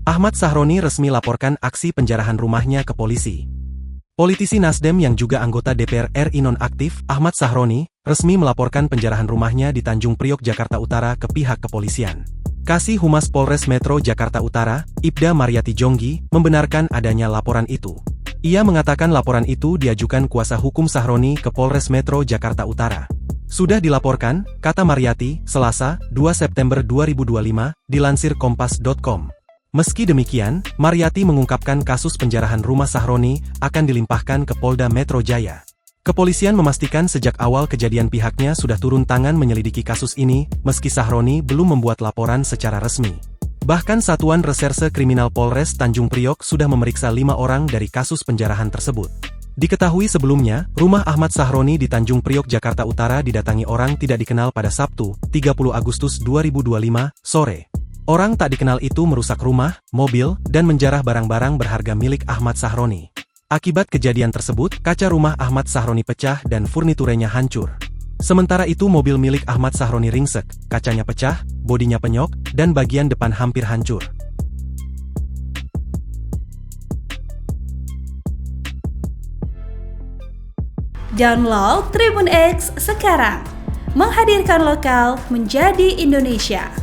Ahmad Sahroni resmi laporkan aksi penjarahan rumahnya ke polisi. Politisi Nasdem yang juga anggota DPR RI nonaktif, Ahmad Sahroni, resmi melaporkan penjarahan rumahnya di Tanjung Priok, Jakarta Utara ke pihak kepolisian. Kasih Humas Polres Metro Jakarta Utara, Ibda Maryati Jonggi, membenarkan adanya laporan itu. Ia mengatakan laporan itu diajukan kuasa hukum Sahroni ke Polres Metro Jakarta Utara. Sudah dilaporkan, kata Maryati, Selasa, 2 September 2025, dilansir kompas.com. Meski demikian, Maryati mengungkapkan kasus penjarahan rumah Sahroni akan dilimpahkan ke Polda Metro Jaya. Kepolisian memastikan sejak awal kejadian pihaknya sudah turun tangan menyelidiki kasus ini, meski Sahroni belum membuat laporan secara resmi. Bahkan Satuan Reserse Kriminal Polres Tanjung Priok sudah memeriksa 5 orang dari kasus penjarahan tersebut. Diketahui sebelumnya, rumah Ahmad Sahroni di Tanjung Priok, Jakarta Utara didatangi orang tidak dikenal pada Sabtu, 30 Agustus 2025, sore. Orang tak dikenal itu merusak rumah, mobil, dan menjarah barang-barang berharga milik Ahmad Sahroni. Akibat kejadian tersebut, kaca rumah Ahmad Sahroni pecah dan furniturenya hancur. Sementara itu mobil milik Ahmad Sahroni ringsek, kacanya pecah, bodinya penyok, dan bagian depan hampir hancur. Download Tribun X sekarang, menghadirkan lokal menjadi Indonesia.